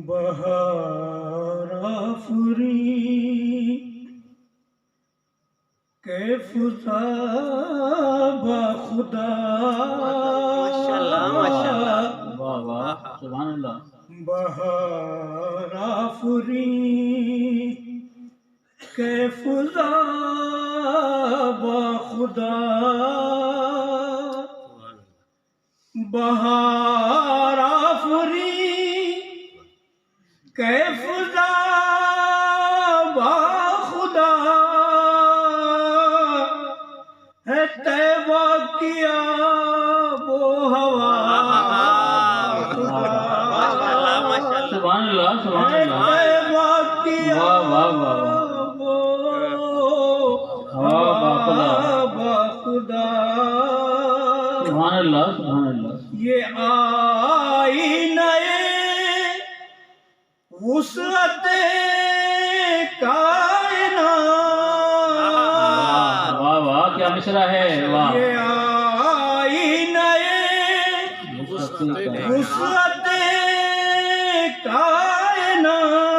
بہار آفری کے فضا بخدا واہ واہ سبحان اللہ بہار آفری کے فضا بخدا بہار آفری کے فضا بخدا ہے طیبہ کیا وہ ہوا سبحان اللہ سبحان اللہ طیبہ کیا واہ واہ واہ بخدا سبحان اللہ سبحان اللہ یہ آئینہ وسعت کائنات واہ واہ کیا مشرا ہے واہ یہ آئینہ وسعت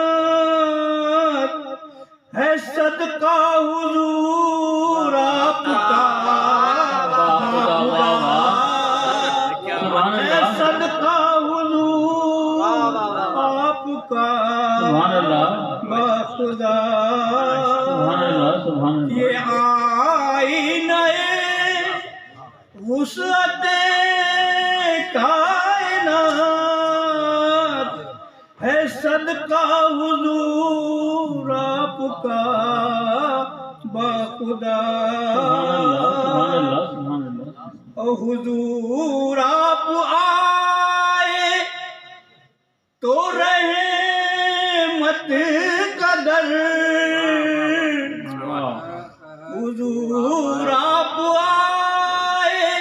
کائنات ہے صدقہ حضور آپ کا ہے صدقہ حضور آپ کا بخدا یہ آئینہ وسعت کائنات ہے صدقہ حضور آپ کا بخدا او حضور آپ آئے تو رحمت کا در حضور آپ آئے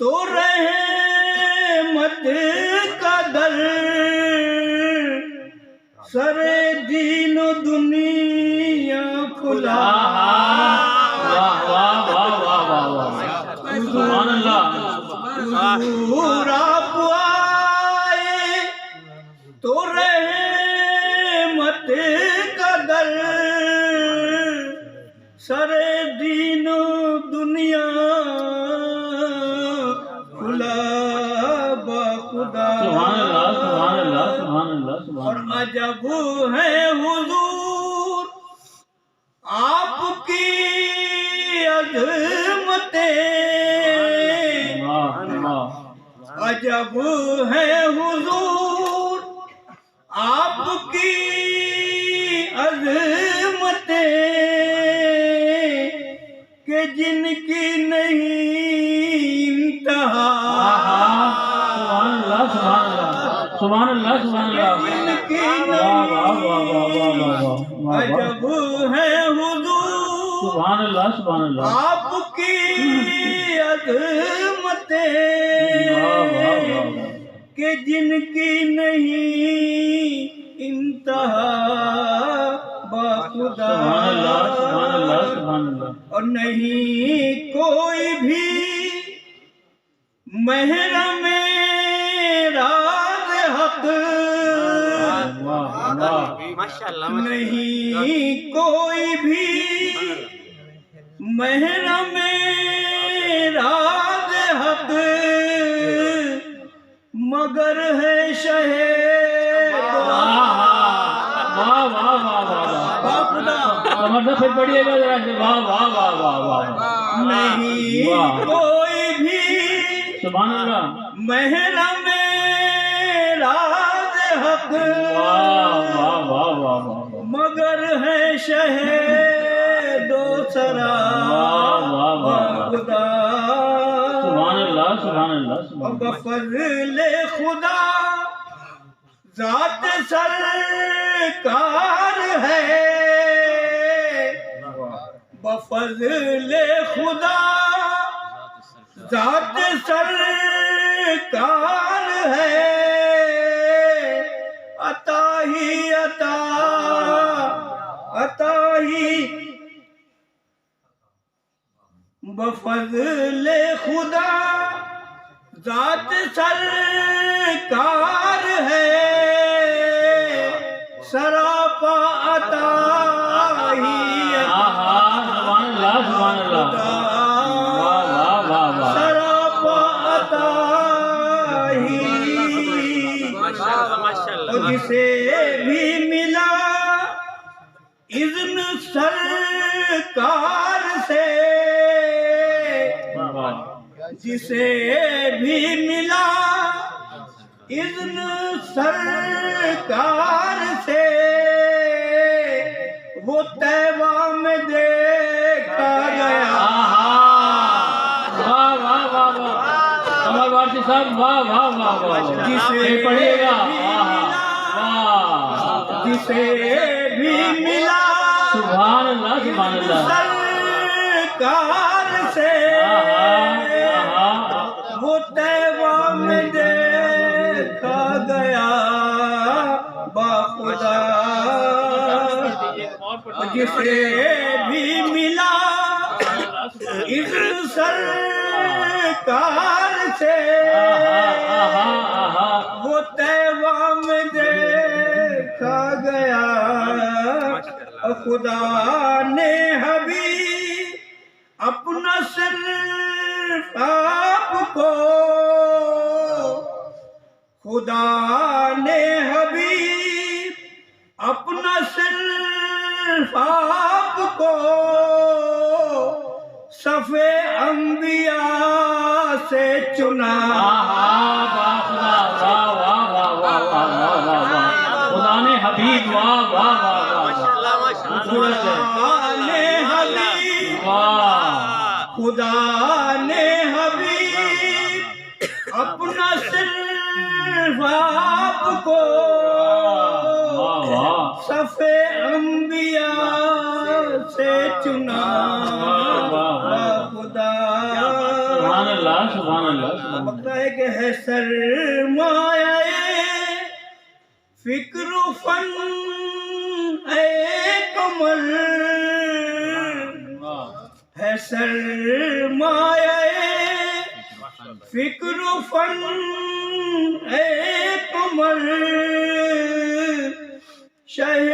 تو رحمت کا در سر دین و دنیا کھلا حضور آپ آئے تو رحمت کا در سر دین و دنیا کھلا بخدا اور عجب ہے حضور آپ کی عظمتیں عجب ہے حضور آپ کی عظمتیں کہ جن کی نہیں انتہا سبحان اللہ سبحان اللہ جن کی نہیں عجب ہے حضور سبحان اللہ سبحان اللہ آپ کی عظمتیں کہ جن کی نہیں انتہا بخدا اور نہیں کوئی بھی محرم راز حق نہیں کوئی بھی محرم راز حق مگر ہے شہید پھر پڑھیے گا ذرا واہ واہ واہ واہ واہ نہیں کوئی بھی سبحان اللہ محرم راز حق مگر ہے شہید و سرا خدا سبحان اللہ سبحان اللہ بفضل خدا ذات سرکار ہے بفضل خدا ذات سرکار ہے عطا ہی بفضل خدا ذات سرکار ہے سراپا عطاہیت سبحان اللہ سبحان اللہ واہ واہ واہ واہ سراپا عطاہیت اور جسے بھی ملا اذن سرکار سے جسے بھی ملا اذن سرکار سے وہ طیبہ میں دیکھا گیا واہ واہ واہ واہ کمر وارسی صاحب واہ واہ واہ واہ جسے پڑھیے گا جسے بھی ملا سبحان اللہ سبحان اللہ سرکار سے وہ طیبہ میں دیکھا گیا باخدا جسے بھی ملا اس سرکار سے وہ طیبہ میں دیکھا گیا خدا نے حبیب اپنا صرف آپ کو خدا نے حبیب اپنا صرف آپ کو صف انبیاء سے چنا خدا نے حبیب واہ واہ واہ خدا نے حبیب خدا نے حبیب اپنا صرف آپ کو صف انبیاء سے چنا خدا سبحان اللہ سبحان اللہ پتہ ہے کہ ہے سرمایہ فکر و فن اے کمر ہے سرمایہ فکر و فن اے کمر شہ